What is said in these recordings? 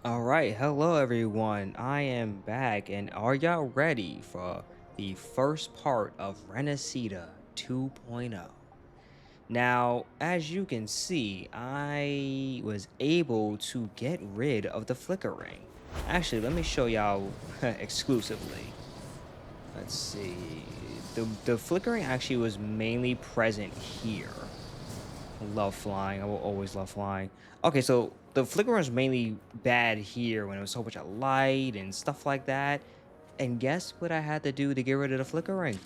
All right, hello everyone. I am back, and are y'all ready for the first part of Rinascita 2.0? Now, as you can see, I was able to get rid of the flickering. Actually, let me show y'all exclusively. Let's see. The flickering actually was mainly present here. Love flying. I will always love flying. Okay, so the flicker was mainly bad here when it was so much of light and stuff like that. And guess what I had to do to get rid of the flickering?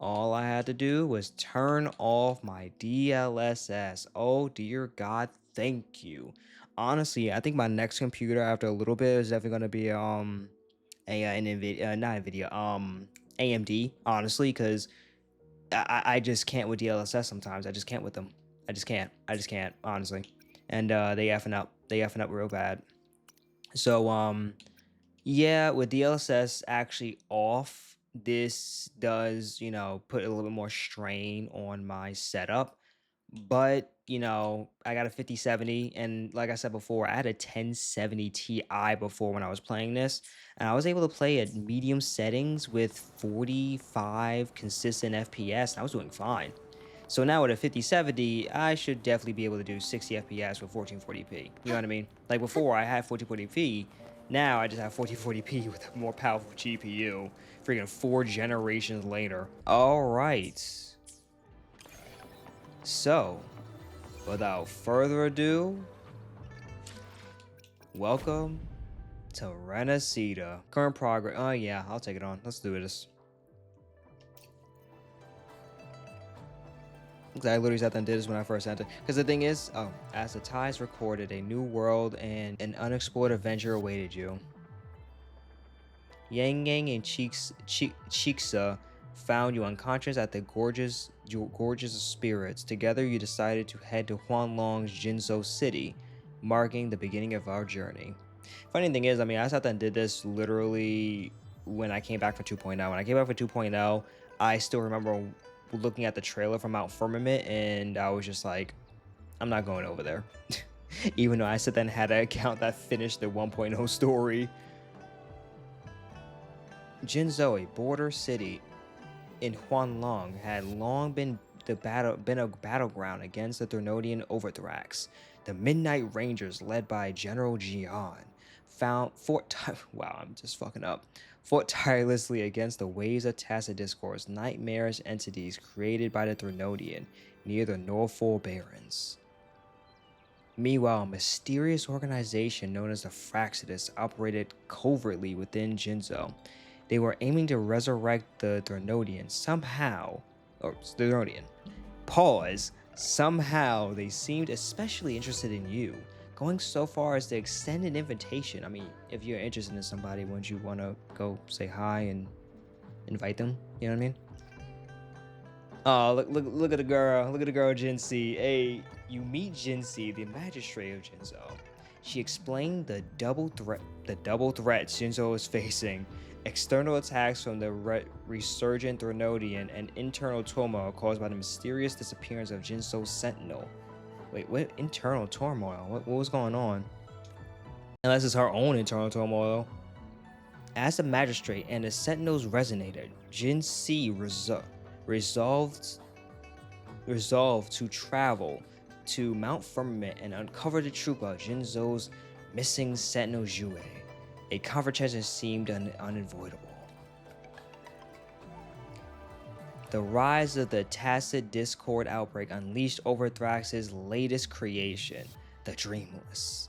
All I had to do was turn off my DLSS. Oh dear God, thank you. Honestly, I think my next computer after a little bit is definitely gonna be an Nvidia, not Nvidia, AMD. Honestly, because I just can't with DLSS sometimes. I just can't with them. I just can't. I just can't, honestly. And they effing up. They effing up real bad. So yeah, with DLSS actually off, this does, put a little bit more strain on my setup. But, I got a 5070, and like I said before, I had a 1070 Ti before when I was playing this, and I was able to play at medium settings with 45 consistent FPS, and I was doing fine. So now with a 5070, I should definitely be able to do 60 FPS with 1440p. You know what I mean? Like before, I had 1440p. Now I just have 1440p with a more powerful GPU. Freaking 4 generations later. All right. So, without further ado, welcome to Rinascita. Current progress. Oh yeah, I'll take it on. Let's do this. 'Cause I literally sat there and did this when I first entered. Because the thing is, as the ties recorded, a new world and an unexplored adventure awaited you. Yang Yang and Cheeksa found you unconscious at the gorgeous of spirits. Together, you decided to head to Huanglong's Jinzhou city, marking the beginning of our journey. Funny thing is, I mean, I sat there and did this literally when I came back for 2.0. When I came back for 2.0, I still remember looking at the trailer from Mount Firmament, and I was just like, I'm not going over there. Even though I sat there and had an account that finished the 1.0 story. Jinzhou, a border city in Huanlong, had long been a battleground against the Threnodian Overthrax. The Midnight Rangers, led by General Jian, wow, I'm just fucking up. Fought tirelessly against the waves of tacit discourse, nightmarish entities created by the Threnodian near the Norfolk Barrens. Meanwhile, a mysterious organization known as the Fraxitus operated covertly within Jinzhou. They were aiming to resurrect the Threnodian somehow, or Threnodian. Pause. Somehow, they seemed especially interested in you, going so far as to extend an invitation. I mean, if you're interested in somebody, wouldn't you want to go say hi and invite them? You know what I mean? Oh, look at the girl. Look at the girl, Jinxie. Hey, you meet Jinxie, the magistrate of Jinzhou. She explained the double threat Jinzhou is facing: external attacks from the resurgent Threnodian and internal turmoil caused by the mysterious disappearance of Jinzhou's sentinel. Wait, what internal turmoil? What was going on? Unless it's her own internal turmoil. As the magistrate and the sentinels resonated, Jinxie resolved resolved to travel to Mount Firmament and uncover the truth about Jinzhou's missing sentinel Jue. A confrontation seemed unavoidable. The rise of the Tacit Discord outbreak unleashed Overthrax's latest creation, the Dreamless.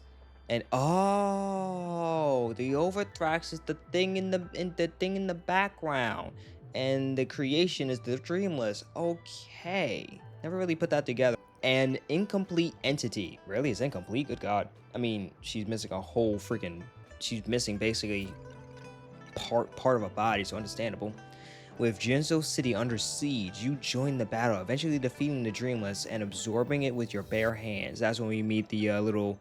And oh, the Overthrax is the thing in the background, and the creation is the Dreamless. Okay, never really put that together. An incomplete entity. Really, it's incomplete. Good God. I mean, she's missing a whole freaking. She's missing basically part of a body, so understandable. With Jinzhou City under siege, you join the battle, eventually defeating the Dreamless and absorbing it with your bare hands. That's when we meet the little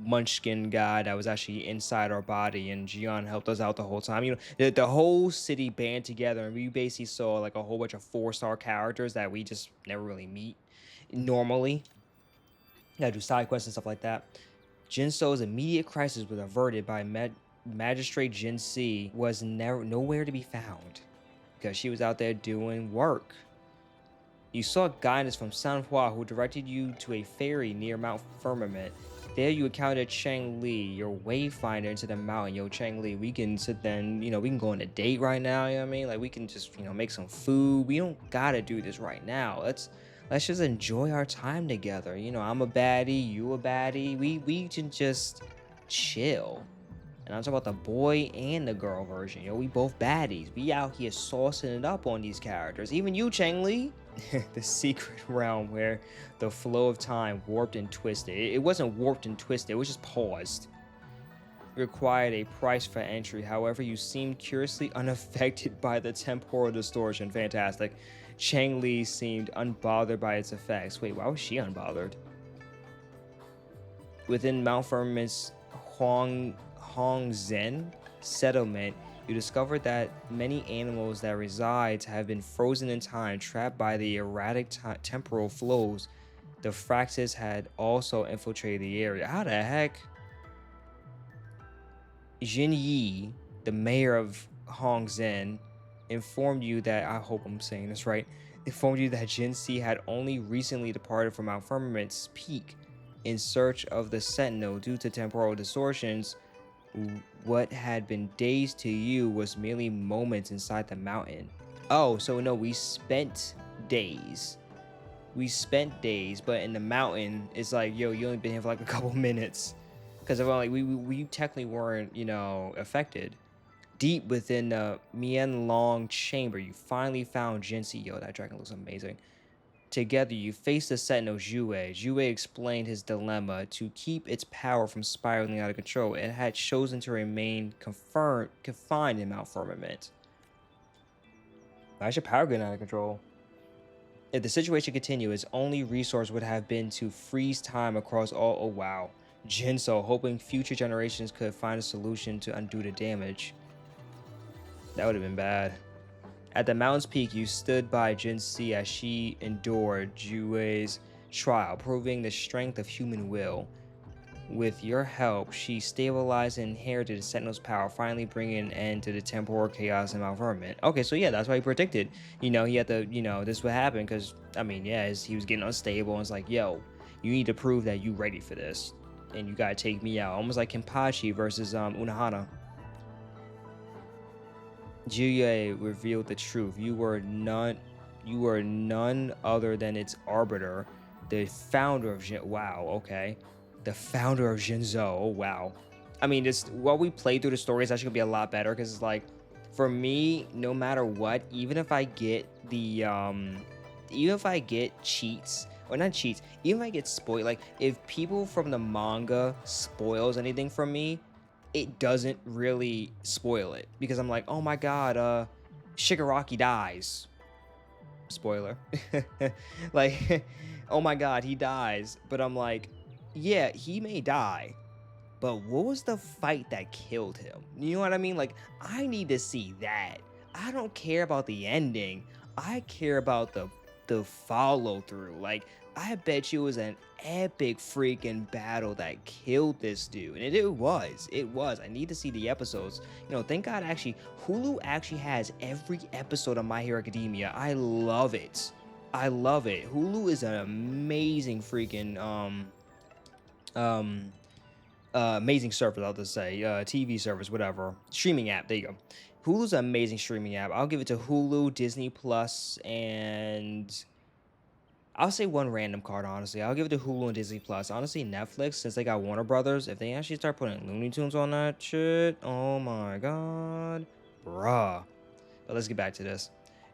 munchkin guy that was actually inside our body, and Jian helped us out the whole time. The whole city band together, and we basically saw like a whole bunch of 4-star characters that we just never really meet normally. Gotta do side quests and stuff like that. Jinso's immediate crisis was averted by Magistrate Jin Si was never nowhere to be found because she was out there doing work. You sought guidance from Sanhua, who directed you to a ferry near Mount Firmament. There you encountered Chang Li, your wayfinder into the mountain. Yo, Chang Li, we can sit then, we can go on a date right now, you know what I mean? Like we can just, make some food. We don't gotta do this right now. Let's just enjoy our time together. I'm a baddie, you a baddie. We can just chill. And I'm talking about the boy and the girl version. We both baddies. We out here saucing it up on these characters. Even you, Chang Li. The secret realm where the flow of time warped and twisted. It wasn't warped and twisted, it was just paused. Required a price for entry. However, you seemed curiously unaffected by the temporal distortion. Fantastic. Chang Li seemed unbothered by its effects. Wait, why was she unbothered? Within Mount Firmament's Hongzhen settlement, you discovered that many animals that reside have been frozen in time, trapped by the erratic temporal flows. The Fraxis had also infiltrated the area. How the heck? Jin Yi, the mayor of Hongzhen, informed you that, I hope I'm saying this right, informed you that Jin Si had only recently departed from Mount Firmament's peak in search of the Sentinel due to temporal distortions. What had been days to you was merely moments inside the mountain. Oh, so no, we spent days. But in the mountain, it's like, yo, you only been here for like a couple minutes. Because of like we technically weren't, affected. Deep within the Mian Long chamber, you finally found Jinsi. Yo, that dragon looks amazing. Together, you faced the Sentinel Jue. Jue explained his dilemma. To keep its power from spiraling out of control, it had chosen to remain confined in Mount Firmament. Why is your power getting out of control? If the situation continued, its only resource would have been to freeze time across all. Oh, wow. Jinso, hoping future generations could find a solution to undo the damage. That would have been bad. At the mountain's peak, you stood by Jin Si as she endured Jue's trial, proving the strength of human will. With your help, she stabilized and inherited the Sentinel's power, finally bringing an end to the temporal chaos and malvertment. Okay, so yeah, that's why he predicted. He had to, this would happen because, he was getting unstable and it's like, yo, you need to prove that you ready for this. And you gotta take me out. Almost like Kenpachi versus Unohana. Juye revealed the truth. You were none other than its arbiter, the founder of the founder of Jinzhou. Oh, wow. While we play through the story, it's actually gonna be a lot better because it's like, for me, no matter what, even if I get cheats, or not cheats, even if I get spoiled, like if people from the manga spoils anything from me, it doesn't really spoil it because I'm like, oh my god, Shigaraki dies. Spoiler. Like, oh my god, he dies. But I'm like, yeah, he may die, but what was the fight that killed him? You know what I mean? Like, I need to see that. I don't care about the ending. I care about the follow through. Like, I bet you it was an epic freaking battle that killed this dude. And it was. I need to see the episodes. Thank God Hulu actually has every episode of My Hero Academia. I love it. Hulu is an amazing freaking amazing service, I'll just say. TV service, whatever. Streaming app, there you go. Hulu's an amazing streaming app. I'll give it to Hulu, Disney Plus, and I'll say one random card, honestly. I'll give it to Hulu and Disney Plus. Honestly, Netflix, since they got Warner Brothers, if they actually start putting Looney Tunes on that shit, oh my god. Bruh. But let's get back to this.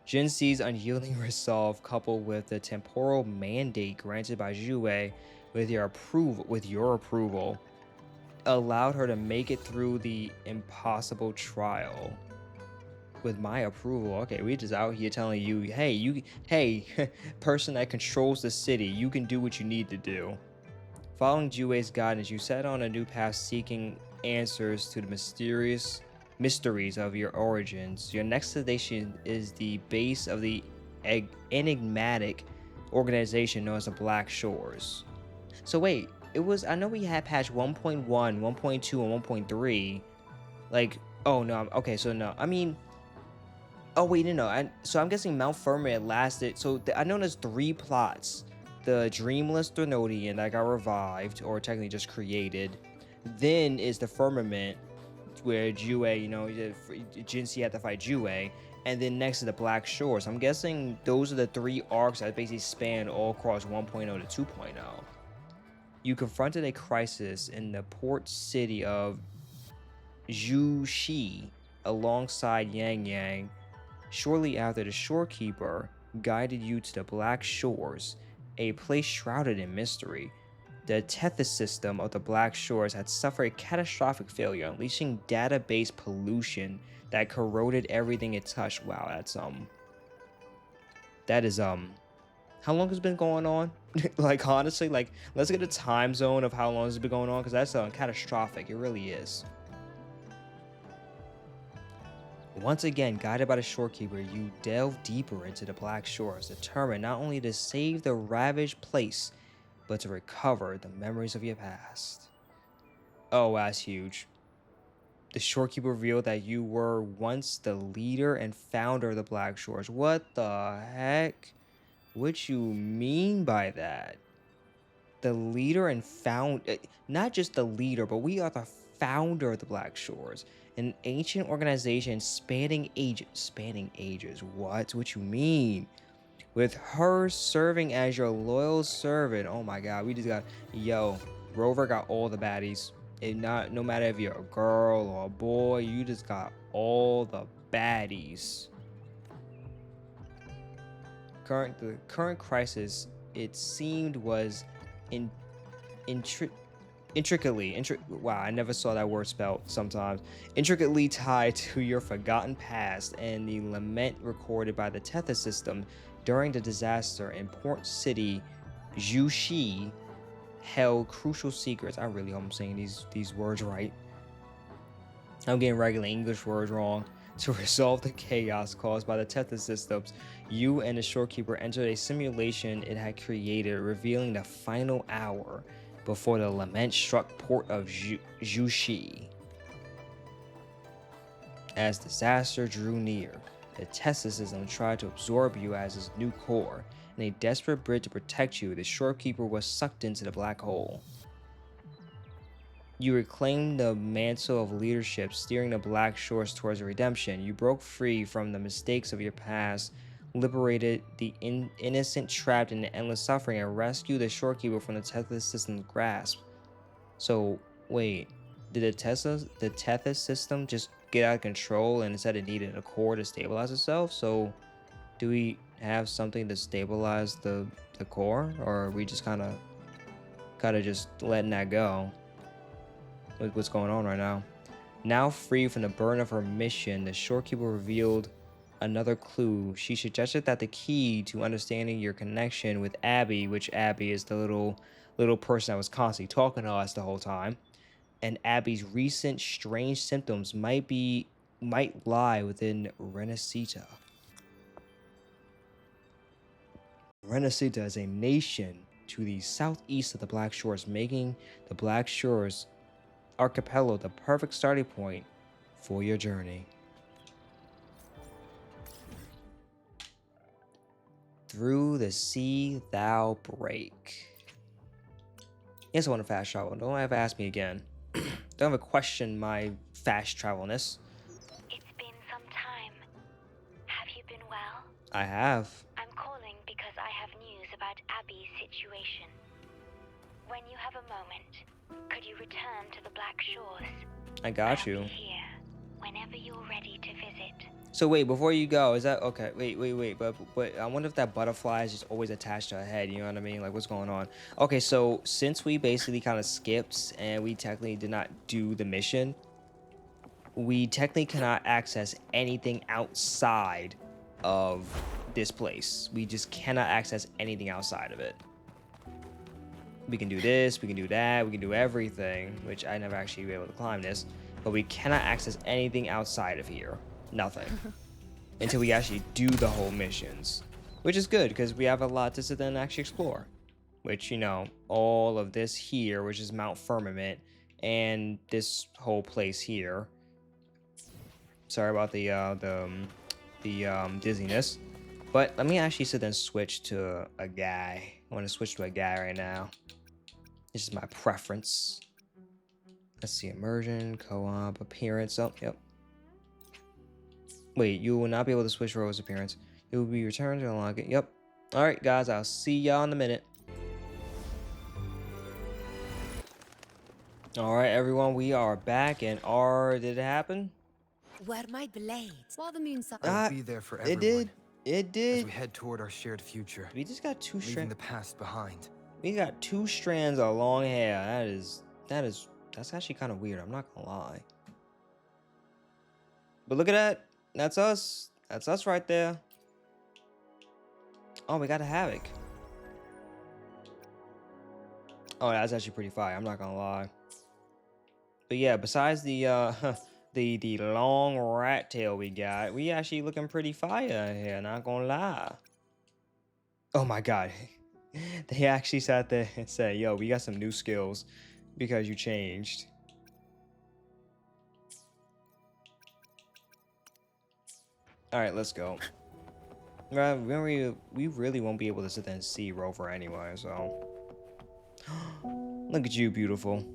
Jin Si's unyielding resolve, coupled with the temporal mandate granted by Jue with your approval, allowed her to make it through the impossible trial. With my approval. Okay, we just out here telling you, hey, person that controls the city, you can do what you need to do. Following Jue's guidance, you set on a new path seeking answers to the mysteries of your origins. Your next destination is the base of the enigmatic organization known as the Black Shores. So wait, it was, I know we had patch 1.1, 1.2, and 1.3. Like, oh no, okay, so no. I mean, oh wait, no, no. So I'm guessing Mount Firmament lasted. So I know there's three plots: the Dreamless Threnodian that got revived, or technically just created. Then is the Firmament, where Jue, Jinxie had to fight Jue, and then next to the Black Shores. I'm guessing those are the three arcs that basically span all across 1.0 to 2.0. You confronted a crisis in the port city of Zhuxi alongside Yang Yang. Shortly after, the Shorekeeper guided you to the Black Shores, a place shrouded in mystery. The Tethys system of the Black Shores had suffered a catastrophic failure, unleashing database pollution that corroded everything it touched. Wow, that is how long has it been going on? Like, honestly, like, let's get a time zone of how long it's been going on, because that's catastrophic. It really is. Once again, guided by the Shorekeeper, you delve deeper into the Black Shores, determined not only to save the ravaged place, but to recover the memories of your past. Oh, that's huge. The Shorekeeper revealed that you were once the leader and founder of the Black Shores. What the heck? What you mean by that? The leader and not just the leader, but we are the founder of the Black Shores, an ancient organization spanning ages. What you mean? With her serving as your loyal servant. Oh my god, we just got, Rover got all the baddies. No matter if you're a girl or a boy, you just got all the baddies. The current crisis, it seemed, was wow, I never saw that word spelled sometimes. Intricately tied to your forgotten past and the lament recorded by the Tethys system during the disaster in port city Zhuxi held crucial secrets. I really hope I'm saying these words right. I'm getting regular English words wrong. To resolve the chaos caused by the Tethys systems, you and the Shorekeeper entered a simulation it had created, revealing the final hour before the lament struck port of Zhuxi. As disaster drew near, the Tethys system tried to absorb you as its new core. In a desperate bid to protect you, the Shorekeeper was sucked into the black hole. You reclaimed the mantle of leadership, steering the Black Shores towards redemption. You broke free from the mistakes of your past, liberated the innocent trapped in the endless suffering, and rescued the Shorekeeper from the Tethys system's grasp. So, wait, did the Tethys system just get out of control and instead it needed a core to stabilize itself? So, do we have something to stabilize the core, or are we just kind of just letting that go? What's going on right now? Now free from the burden of her mission, the Shorekeeper revealed another clue. She suggested that the key to understanding your connection with Abby, which Abby is the little person that was constantly talking to us the whole time, and Abby's recent strange symptoms might lie within Rinascita. Rinascita is a nation to the southeast of the Black Shores, making the Black Shores archipelago the perfect starting point for your journey. Through the sea thou break. Yes, I want to fast travel. Don't ever ask me again. Don't ever question my fast travelness. It's been some time. Have you been well? I have. I'm calling because I have news about Abby's situation. When you have a moment, could you return to the Black Shores? I got you. I'll be here whenever you're ready to visit. So wait, before you go, is that okay? Wait. But I wonder if that butterfly is just always attached to her head. You know what I mean? Like, what's going on? Okay, so since we basically kind of skipped and we technically did not do the mission, we technically cannot access anything outside of this place. We just cannot access anything outside of it. We can do this, we can do that, we can do everything, which I never actually be able to climb this, but we cannot access anything outside of here. Nothing. Until we actually do the whole missions. Which is good, because we have a lot to sit there and actually explore. which, all of this here, which is Mount Firmament, and this whole place here. Sorry about the dizziness. But let me actually sit there and switch to a guy. I want to switch to a guy right now. This is my preference. Let's see, immersion, co-op, appearance. Oh, yep. Wait, you will not be able to switch roles appearance. It will be returned to unlock it. Yep. All right, guys, I'll see y'all in a minute. All right, everyone, we are back, and did it happen? Where my blades? While the moon sun. I'll be there for It everyone. did. It As did. we head toward our shared future. We just got two leaving strands. the past behind. We got 2 strands of long hair. That's actually kind of weird. I'm not gonna lie. But look at that. That's us. That's us right there. Oh, we got a Havoc. Oh, that's actually pretty fire. I'm not gonna lie. But yeah, besides the the long rat tail we actually looking pretty fire here. Not gonna lie. Oh my god, they actually sat there and said, "Yo, we got some new skills because you changed." All right, let's go. We really won't be able to sit there and see Rover anyway, so. Look at you, beautiful.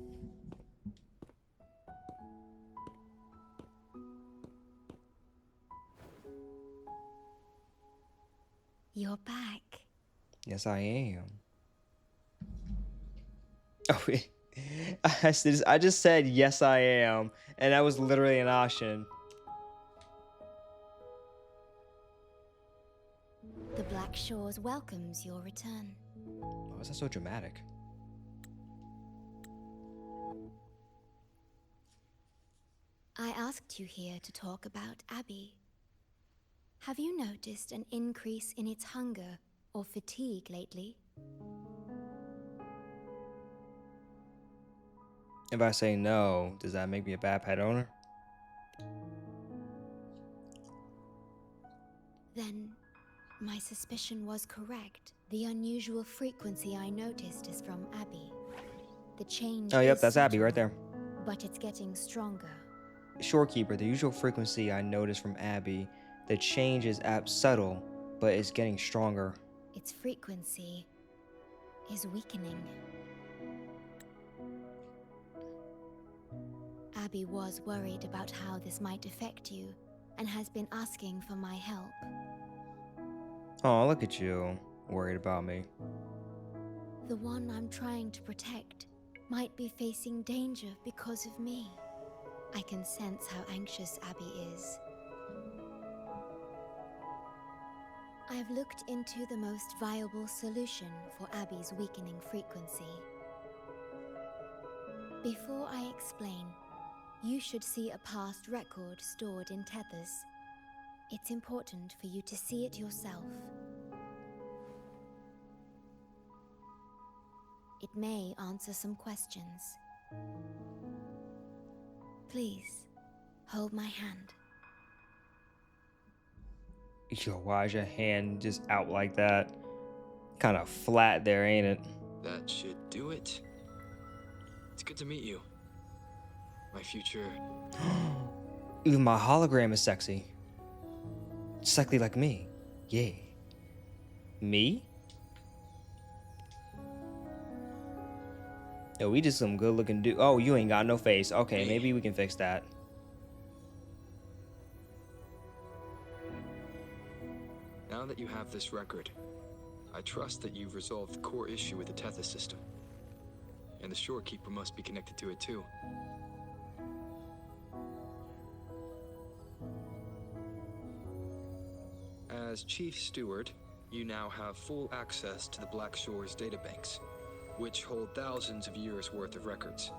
You're back. Yes, I am. Oh, wait. I just said, yes, I am. And that was literally an option. The Black Shores welcomes your return. Why was that so dramatic? I asked you here to talk about Abby. Have you noticed an increase in its hunger or fatigue lately? If I say no, does that make me a bad pet owner? Then, my suspicion was correct. The unusual frequency I noticed is from Abby. The change Oh, yep, is that's Abby subtle, right there. but it's getting stronger. Shorekeeper, the usual frequency I noticed from Abby. The change is subtle, but it's getting stronger. Its frequency is weakening. Abby was worried about how this might affect you and has been asking for my help. Oh, look at you, worried about me. The one I'm trying to protect might be facing danger because of me. I can sense how anxious Abby is. I've looked into the most viable solution for Abby's weakening frequency. Before I explain, you should see a past record stored in tethers. It's important for you to see it yourself. It may answer some questions. Please, hold my hand. Yo, why is your hand just out like that? Kind of flat there, ain't it? That should do it. It's good to meet you. My future. Even my hologram is sexy. Sexy like me. Yeah. Me? Yo, we just some good looking dude. Oh, you ain't got no face. Okay, Me. maybe we can fix that. Now that you have this record, I trust that you've resolved the core issue with the Tethys system. And the Shorekeeper must be connected to it too. As Chief Steward, you now have full access to the Black Shores databanks, which hold thousands of years' worth of records.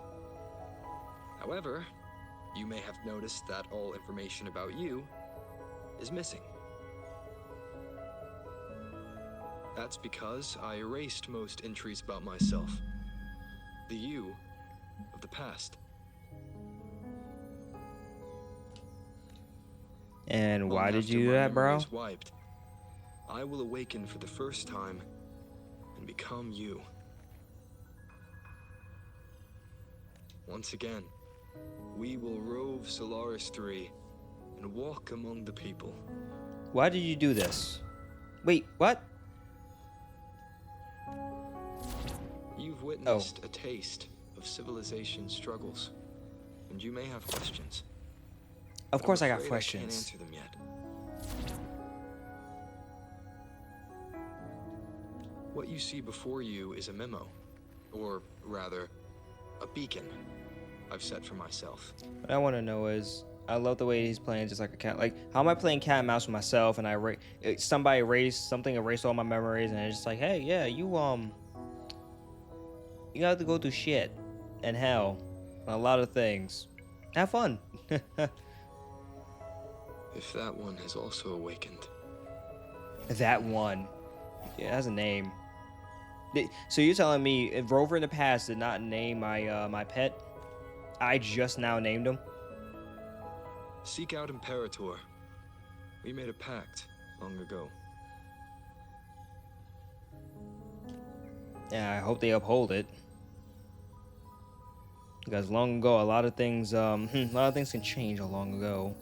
However, you may have noticed that all information about you is missing. That's because I erased most entries about myself. The you of the past. And why Long did after you do my that, bro? memory is wiped, I will awaken for the first time and become you. Once again, we will rove Solaris 3 and walk among the people. Why did you do this? Wait, what? You've Oh, witnessed a taste of civilization's struggles, and you may have questions. of I'm course I got afraid I can't questions. answer them yet. What you see before you is a memo, or rather, a beacon I've set for myself. What I want to know is, I love the way he's playing just like a cat. Like, how am I playing cat and mouse with myself? And somebody erased all my memories, and it's just like, hey, yeah, you have to go through shit and hell and a lot of things. Have fun. If that one has also awakened. That one, yeah, it has a name. So you're telling me if Rover in the past did not name my pet? I just now named him. Seek out Imperator. We made a pact long ago. Yeah, I hope they uphold it. Because long ago, a lot of things can change long ago.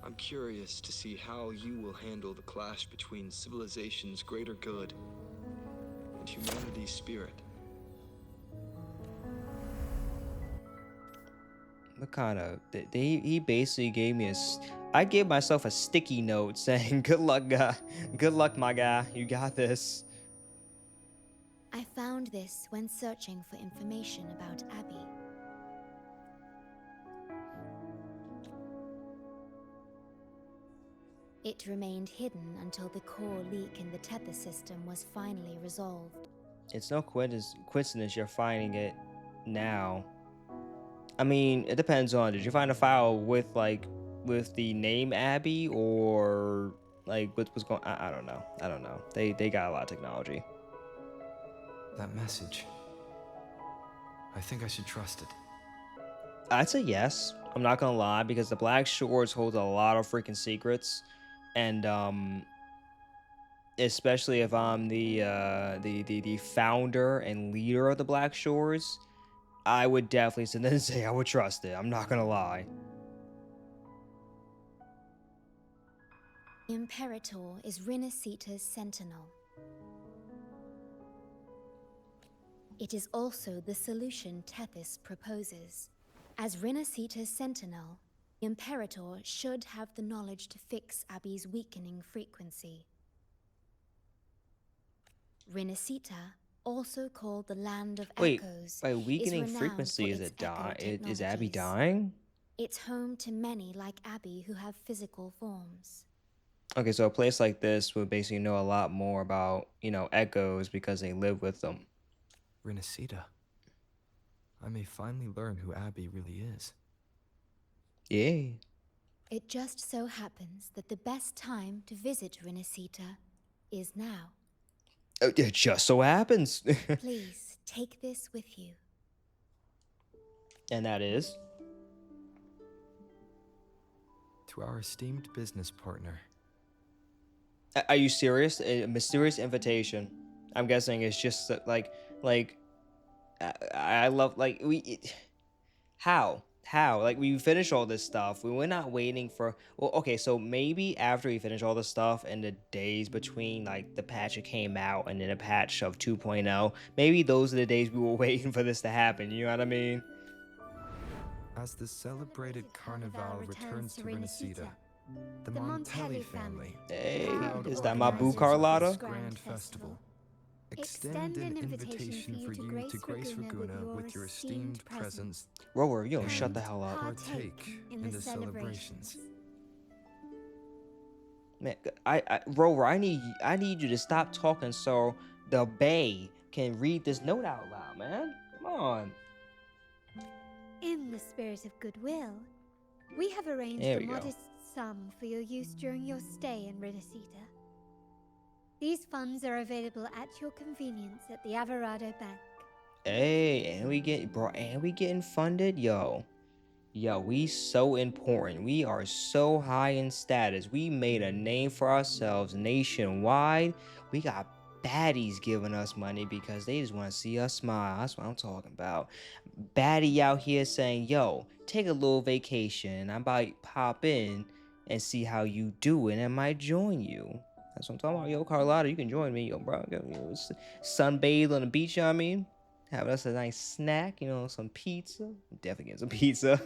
I'm curious to see how you will handle the clash between civilization's greater good and humanity's spirit. What kind of? He basically gave me I gave myself a sticky note saying, "Good luck, guy. Good luck, my guy. You got this." I found this when searching for information about Abby. It remained hidden until the core leak in the tether system was finally resolved. It's no coincidence you're finding it now. I mean, it depends on. Did you find a file with the name Abby, or like what was going? I don't know. I don't know. They got a lot of technology. That message. I think I should trust it. I'd say yes. I'm not gonna lie, because the Black Shores hold a lot of freaking secrets, and especially if I'm the founder and leader of the Black Shores, I would definitely say I would trust it. I'm not gonna lie. Imperator is Rinascita's sentinel. It is also the solution Tethys proposes. As Rinascita's sentinel, Imperator should have the knowledge to fix Abby's weakening frequency. Rinascita, also called the Land of Wait, Echoes, by weakening is renowned frequency, for is its it die? echo Is Abby technologies. dying? It's home to many like Abby who have physical forms. Okay, so a place like this would basically know a lot more about, echoes because they live with them. Rinascita. I may finally learn who Abby really is. Yeah. It just so happens that the best time to visit Rinascita is now. It just so happens. Please take this with you. And that is? To our esteemed business partner. Are you serious? A mysterious invitation. I'm guessing it's just I love how like we finished all this stuff. We were not waiting for. Well, okay, so maybe after we finish all the stuff and the days between like the patch that came out and then a patch of 2.0, maybe those are the days we were waiting for this to happen. You know what I mean? As the celebrated Carnival returns to Rinascita, the Montelli family, Hey, proud is that my boo organizers of Carlotta? this grand festival, extend an invitation for you to grace Raguna with your esteemed presence. Rower, you don't shut the hell up. Partake in the celebrations. Man, Rover, I need you to stop talking so the Bay can read this note out loud, man. Come on. In the spirit of goodwill, we have arranged There a we go. modest sum for your use during your stay in Rinascita. These funds are available at your convenience at the Averado Bank. Hey, and we getting funded, yo, we so important. We are so high in status. We made a name for ourselves nationwide. We got baddies giving us money because they just want to see us smile. That's what I'm talking about. Baddie out here saying, yo, take a little vacation. I might pop in and see how you do it and I might join you. That's what I'm talking about. Yo, Carlotta, you can join me. Yo, bro, sunbathe on the beach, you know what I mean? Having us a nice snack, some pizza. Definitely getting some pizza.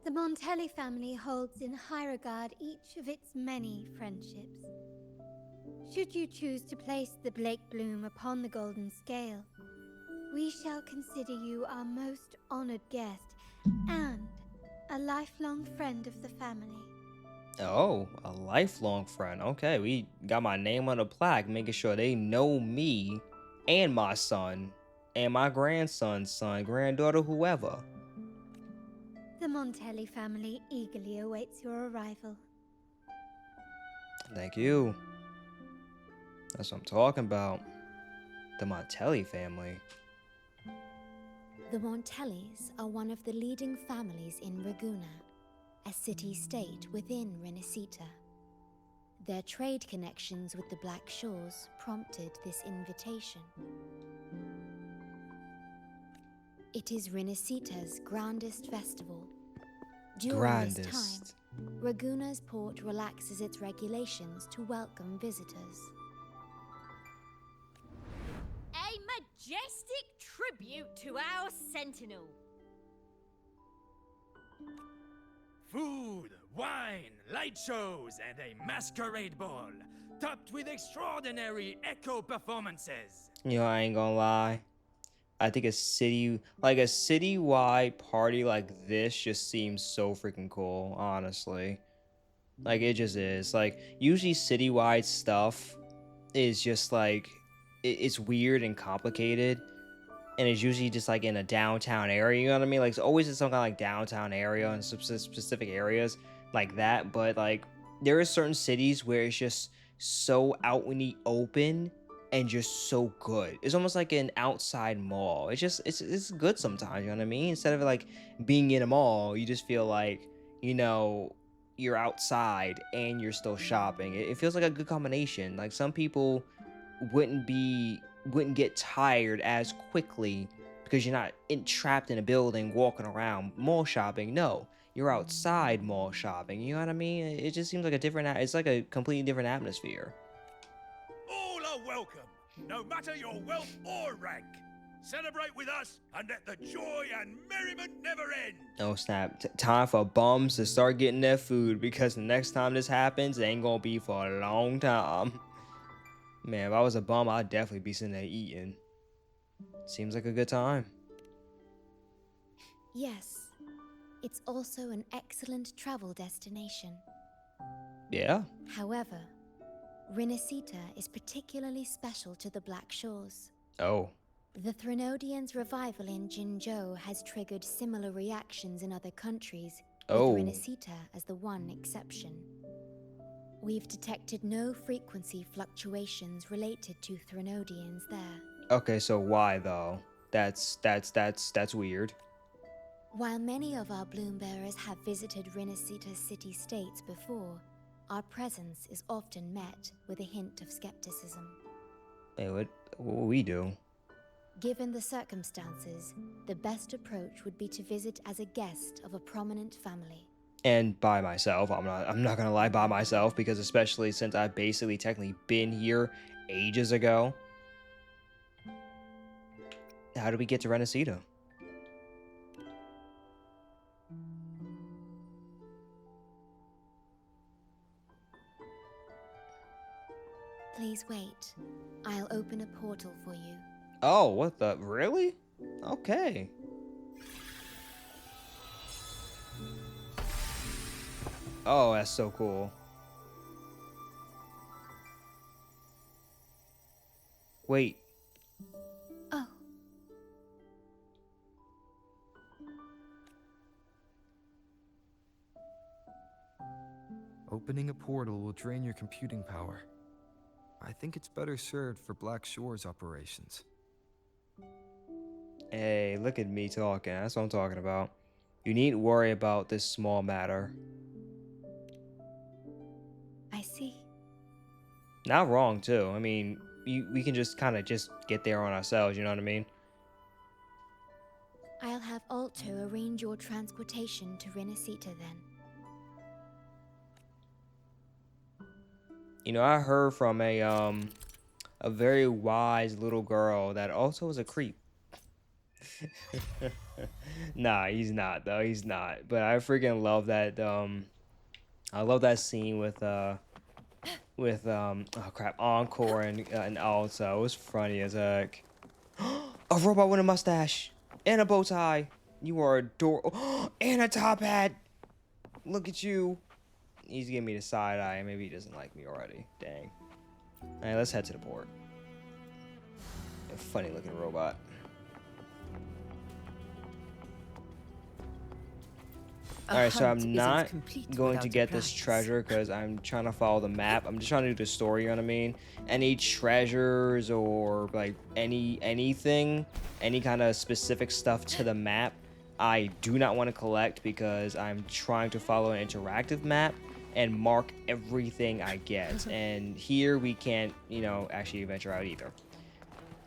The Montelli family holds in high regard each of its many friendships. Should you choose to place the Blake Bloom upon the golden scale, we shall consider you our most honored guest and a lifelong friend of the family. Oh, a lifelong friend. Okay, we got my name on the plaque, making sure they know me and my son and my grandson's son, granddaughter, whoever. The Montelli family eagerly awaits your arrival. Thank you. That's what I'm talking about. The Montelli family. The Montellis are one of the leading families in Ragusa, a city-state within Rinascita. Their trade connections with the Black Shores prompted this invitation. It is Rinascita's grandest festival. During this time, Ragusa's port relaxes its regulations to welcome visitors. A majestic tribute to our sentinel. Food, wine, light shows, and a masquerade ball, topped with extraordinary echo performances. I ain't gonna lie. I think a citywide party like this just seems so freaking cool, honestly. Like, it just is. Like, usually citywide stuff is just like, it's weird and complicated. And it's usually just like in a downtown area, you know what I mean? Like, it's always in some kind of like downtown area and specific areas like that. But like, there are certain cities where it's just so out in the open and just so good. It's almost like an outside mall. It's good sometimes, you know what I mean? Instead of like being in a mall, you just feel like, you're outside and you're still shopping. It feels like a good combination. Like, some people wouldn't get tired as quickly because you're not trapped in a building walking around mall shopping. No, you're outside mall shopping. You know what I mean? It just seems like it's like a completely different atmosphere. All are welcome, no matter your wealth or rank. Celebrate with us and let the joy and merriment never end. Oh snap, time for bums to start getting their food, because the next time this happens, it ain't gonna be for a long time. Man, if I was a bum, I'd definitely be sitting there eating. Seems like a good time. Yes, it's also an excellent travel destination. Yeah? However, Rinascita is particularly special to the Black Shores. Oh. The Threnodians' revival in Jinzhou has triggered similar reactions in other countries, with Rinascita as the one exception. We've detected no frequency fluctuations related to Threnodians there. Okay, so why though? That's weird. While many of our bloom bearers have visited Rinascita's city-states before, our presence is often met with a hint of skepticism. Hey, what we do? Given the circumstances, the best approach would be to visit as a guest of a prominent family. And by myself, I'm not gonna lie, by myself, because especially since I've basically technically been here ages ago. How do we get to Rinascita? Please wait. I'll open a portal for you. Oh, what the? Really? Okay. Oh, that's so cool. Wait. Oh. Opening a portal will drain your computing power. I think it's better served for Black Shores operations. Hey, look at me talking. That's what I'm talking about. You needn't worry about this small matter. I see. Not wrong too. I mean, we can just kind of just get there on ourselves. You know what I mean? I'll have Alto arrange your transportation to Rinascita then. You know, I heard from a very wise little girl that also was a creep. Nah, he's not though. He's not. But I freaking love that. I love that scene with oh crap, Encore and Alto. It was funny as heck. A robot with a mustache and a bow tie. You are adorable. And a top hat. Look at you. He's giving me the side eye. Maybe he doesn't like me already. Dang. All right, let's head to the port. A funny looking robot. All right, so I'm not going to get this treasure because I'm trying to follow the map. I'm just trying to do the story, you know what I mean? Any treasures or like anything, any kind of specific stuff to the map, I do not want to collect because I'm trying to follow an interactive map and mark everything I get. And here we can't, you know, actually venture out either.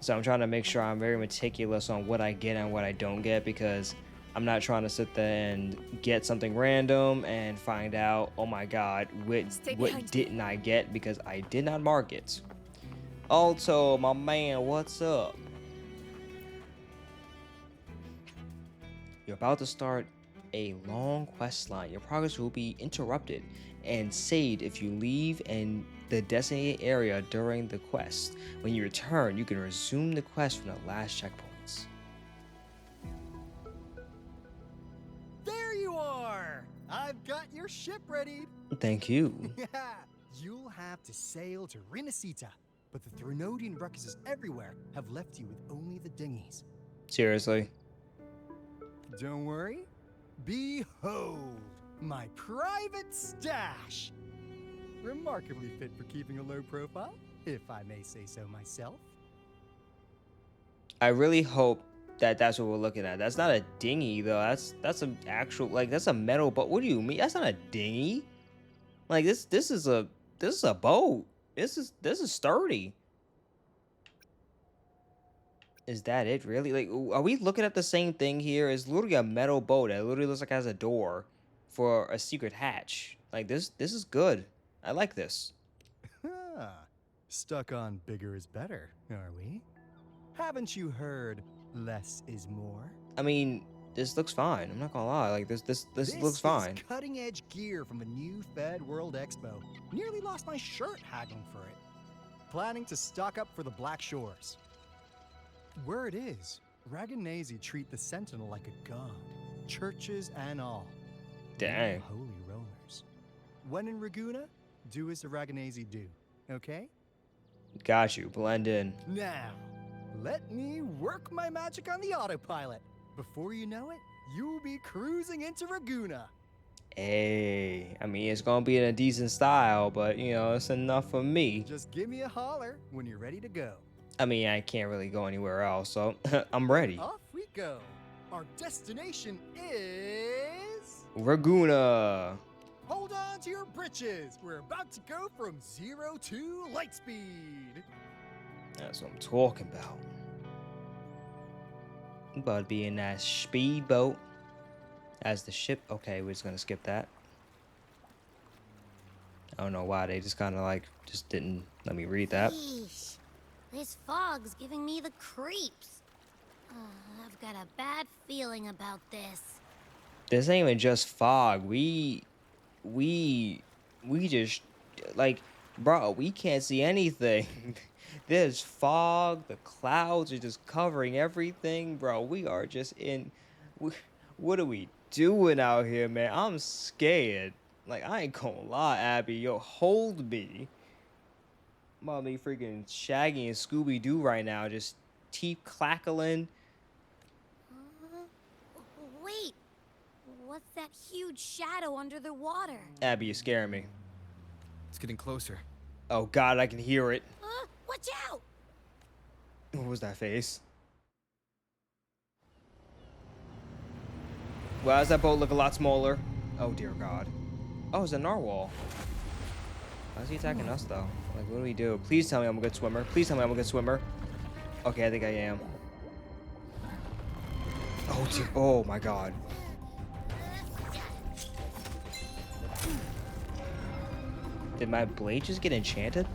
So I'm trying to make sure I'm very meticulous on what I get and what I don't get because I'm not trying to sit there and get something random and find out, oh my god, what didn't I get because I did not mark it. Also, my man, what's up? You're about to start a long quest line. Your progress will be interrupted and saved if you leave and the designated area during the quest. When you return, you can resume the quest from the last checkpoints. There you are! I've got your ship ready. Thank you. Yeah, you'll have to sail to Rinascita, but the Threnodian ruckuses everywhere have left you with only the dinghies. Seriously. Don't worry. Behold, my private stash. Remarkably fit for keeping a low profile, if I may say so myself. I really hope that that's what we're looking at. That's not a dinghy though. That's an actual, like, that's a metal boat. What do you mean? That's not a dinghy. Like this is a boat. This is sturdy. Is that it really? Like, are we looking at the same thing here? It's literally a metal boat that literally looks like it has a door for a secret hatch. Like this is good. I like this. Stuck on bigger is better, are we? Haven't you heard less is more? I mean, this looks fine. I'm not gonna lie. Like this looks fine. This is cutting-edge gear from the new Fed World Expo. Nearly lost my shirt haggling for it. Planning to stock up for the Black Shores. Word is, Raganese treat the Sentinel like a god. Churches and all. Dang. Holy rollers. When in Raguna, do as the Raganese do, okay? Got you. Blend in. Now, let me work my magic on the autopilot. Before you know it, you'll be cruising into Raguna. Hey, I mean, it's gonna be in a decent style, but you know, it's enough for me. Just give me a holler when you're ready to go. I mean, I can't really go anywhere else, so I'm ready. Off we go. Our destination is... Raguna. Hold on to your britches. We're about to go from 0 to light speed. That's what I'm talking about. I'm about to be in that speedboat as the ship. Okay, we're just gonna skip that. I don't know why they just kind of like just didn't let me read that. Yeesh. This fog's giving me the creeps. I've got a bad feeling about this. This ain't even just fog. We just, like, bro, we can't see anything. There's fog. The clouds are just covering everything, bro. We are just in. What are we doing out here, man? I'm scared. Like, I ain't gonna lie, Abby. Yo, hold me. I'm about to be freaking Shaggy and Scooby-Doo right now. Just teeth clackling. Wait. What's that huge shadow under the water? Abby, you're scaring me. It's getting closer. Oh, God, I can hear it. Watch out! What was that face? Why does that boat look a lot smaller? Oh, dear God. Oh, it's a narwhal. Why is he attacking us though? Like, what do we do? Please tell me I'm a good swimmer. Please tell me I'm a good swimmer. Okay, I think I am. Oh, dear. Oh my god. Did my blade just get enchanted?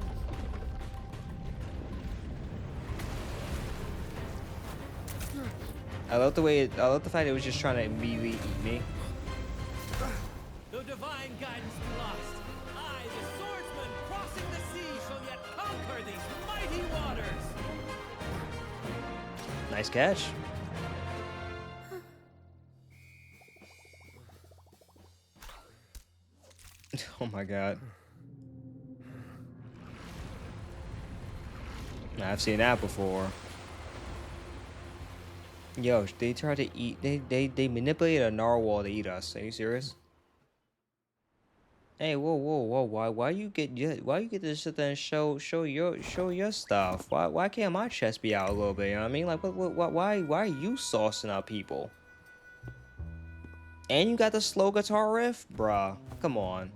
I love the way I love the fact it was just trying to immediately eat me. The divine guidance be lost. I, the swordsman, crossing the sea, shall yet conquer these mighty waters. Nice catch. Oh my god. I've seen that before. Yo, they tried to eat. They manipulated a narwhal to eat us. Are you serious? Hey, whoa! Why you get to sit there and show your stuff? Why can't my chest be out a little bit? You know what I mean? Like, why are you saucing up people? And you got the slow guitar riff, bruh. Come on.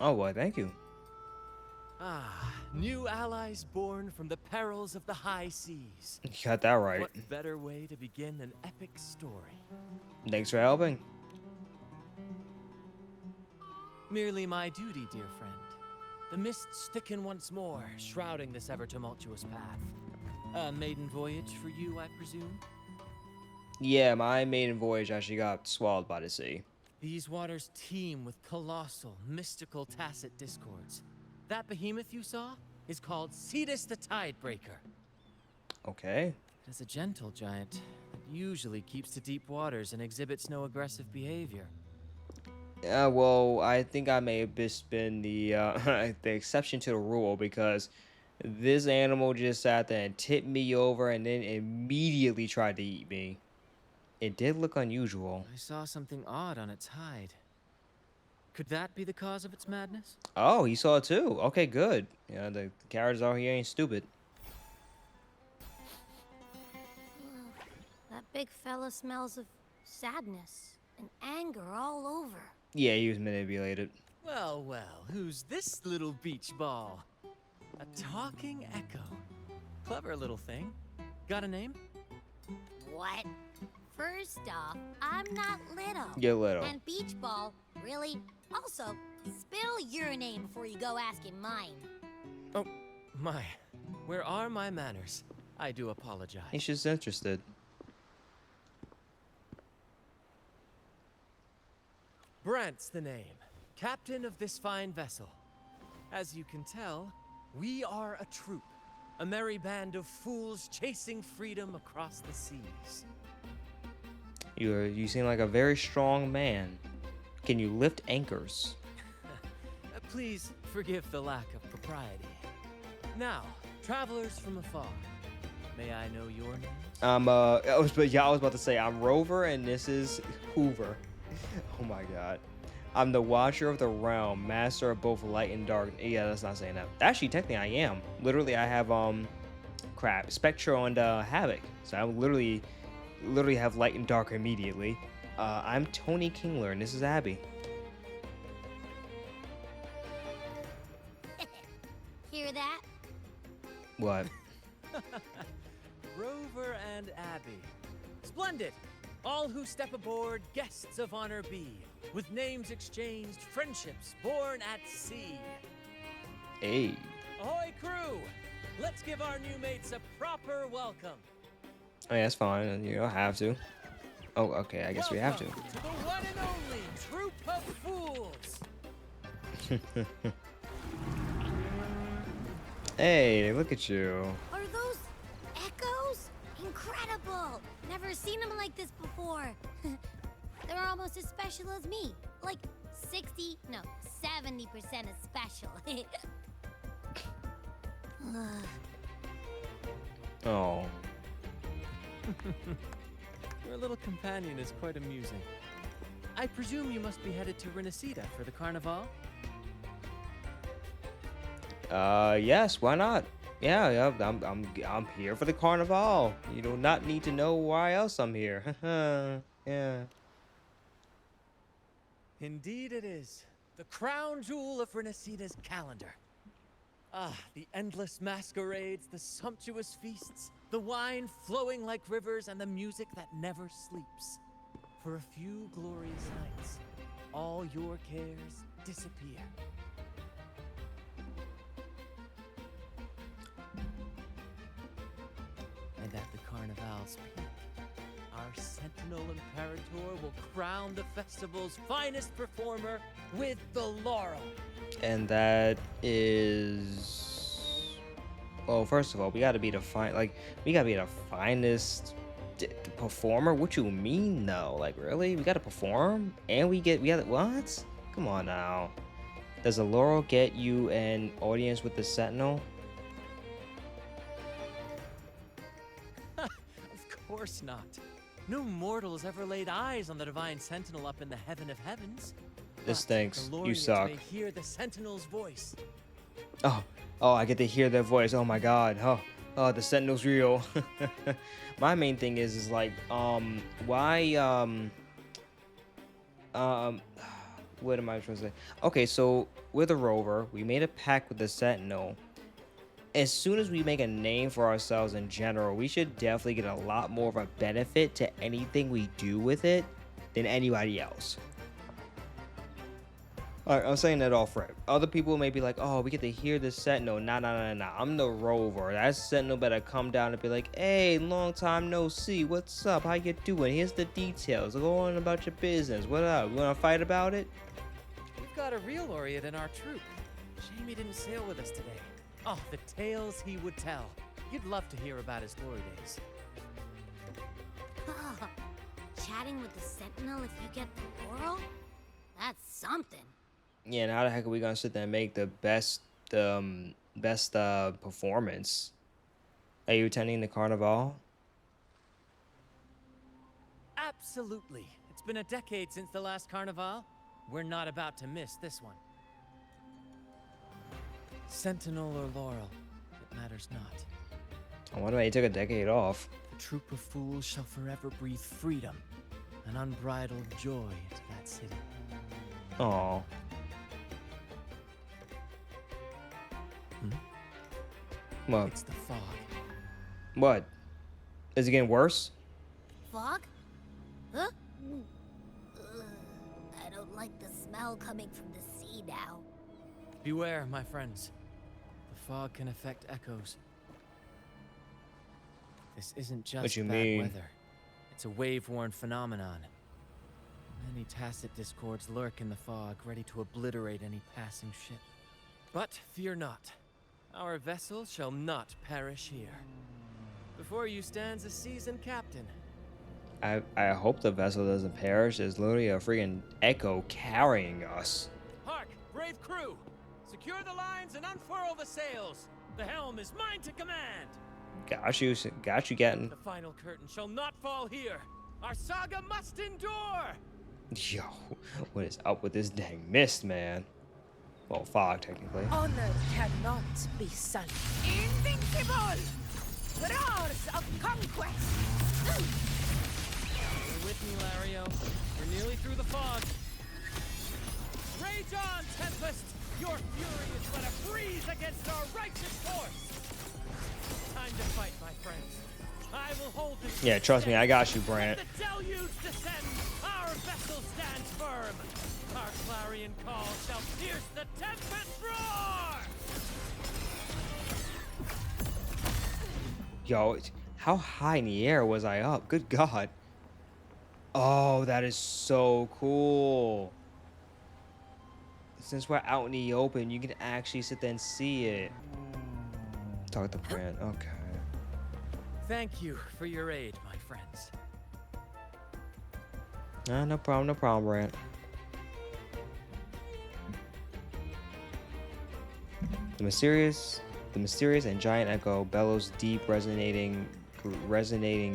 Oh boy, thank you. Ah, new allies born from the perils of the high seas. You got that right. What better way to begin an epic story? Thanks for helping. Merely my duty, dear friend. The mists thicken once more, shrouding this ever-tumultuous path. A maiden voyage for you, I presume? Yeah, my maiden voyage actually got swallowed by the sea. These waters teem with colossal, mystical, tacit discords. That behemoth you saw is called Cetus the Tidebreaker. Okay. It is a gentle giant that usually keeps to deep waters and exhibits no aggressive behavior. Yeah, well, I think I may have just been the the exception to the rule because this animal just sat there and tipped me over and then immediately tried to eat me. It did look unusual. I saw something odd on its hide. Could that be the cause of its madness? Oh, he saw it too. Okay, good. Yeah, the characters out here ain't stupid. That big fella smells of sadness and anger all over. Yeah, he was manipulated. Well, who's this little beach ball? A talking echo. Clever little thing. Got a name? What? First off, I'm not little. You're little. And beach ball, really? Also, spill your name before you go asking mine. Oh, my. Where are my manners? I do apologize. He's just interested. Brant's the name. Captain of this fine vessel. As you can tell, we are a troop. A merry band of fools chasing freedom across the seas. You seem like a very strong man. Can you lift anchors? Please forgive the lack of propriety. Now, travelers from afar, may I know your names? I was about to say I'm Rover and this is Hoover. Oh my god. I'm the Watcher of the Realm, Master of both light and dark. Yeah, that's not saying that. Actually, technically I am. Literally, I have Spectro and Havoc. So I literally have light and dark immediately. I'm Tony Kingler and this is Abby. Hear that? What? Rover and Abby. Splendid! All who step aboard, guests of honor be. With names exchanged, friendships born at sea. Hey. Ahoy, crew! Let's give our new mates a proper welcome. Oh, yeah, that's fine. You don't have to. Oh, okay. I guess we have to. Welcome to the one and only Troop of Fools. Hey, look at you. Are those echoes? Incredible! Never seen them like this before. They're almost as special as me. Like 70% as special. Oh. Your little companion is quite amusing. I presume you must be headed to Rinascita for the Carnival? Yes, why not? Yeah, I'm here for the Carnival. You do not need to know why else I'm here. Yeah. Indeed it is. The crown jewel of Rinascita's calendar. Ah, the endless masquerades, the sumptuous feasts, the wine flowing like rivers, and the music that never sleeps. For a few glorious nights, all your cares disappear. And at the Carnival's peak, our Sentinel Imperator will crown the festival's finest performer with the laurel. And that is, well, first of all, we gotta be the we gotta be the finest performer. What you mean, though? Like, really? We gotta perform, and we gotta what? Come on now. Does the laurel get you an audience with the Sentinel? Of course not. No mortals ever laid eyes on the divine Sentinel up in the heaven of heavens. This But stinks. the You laureates suck. may hear the Sentinel's voice. Oh, I get to hear their voice. Oh my God. Oh, the Sentinel's real. My main thing is like, why, what am I trying to say? Okay, so with a rover, we made a pact with the Sentinel. As soon as we make a name for ourselves in general, we should definitely get a lot more of a benefit to anything we do with it than anybody else. Alright, I'm saying that off rip. Other people may be like, oh, we get to hear the Sentinel. Nah. I'm the rover. That Sentinel better come down and be like, hey, long time no see. What's up? How you doing? Here's the details. Go on about your business. What up? You want to fight about it? We've got a real laureate in our troop. Shame he didn't sail with us today. Oh, the tales he would tell. You'd love to hear about his glory days. Oh, chatting with the Sentinel if you get the laurel? That's something. Yeah, and how the heck are we gonna sit there and make the best performance? Are you attending the carnival? Absolutely. It's been a decade since the last carnival. We're not about to miss this one. Sentinel or laurel, it matters not. I wonder why you took a decade off. The troop of fools shall forever breathe freedom and unbridled joy into that city. Aw. What? It's the fog. What? Is it getting worse? Fog? Huh? Ugh, I don't like the smell coming from the sea now. Beware, my friends. The fog can affect echoes. This isn't just What you bad mean? weather. It's a wave-worn phenomenon. Many tacit discords lurk in the fog, ready to obliterate any passing ship. But fear not. Our vessel shall not perish here. Before you stands a seasoned captain. I hope the vessel doesn't perish. There's literally a freaking echo carrying us. Hark, brave crew! Secure the lines and unfurl the sails. The helm is mine to command. Got you, getting. The final curtain shall not fall here. Our saga must endure. Yo, what is up with this dang mist, man? Well, fog, technically. Honor cannot be sullied. Invincible! Roars of conquest! You're with me, Lario. We're nearly through the fog. Rage on, Tempest! Your fury is but a breeze against our righteous course. Time to fight, my friends. I will hold this. Yeah, trust me, I got you, Brant. Let the deluge descend. Our vessel stands firm. Our clarion call shall pierce the tempest roar. Yo, how high in the air was I up? Good God. Oh, that is so cool. Since we're out in the open, you can actually sit there and see it. Talk to Brant. Okay. Thank you for your aid, my friends. No problem, Brant. The mysterious and giant echo bellows deep, resonating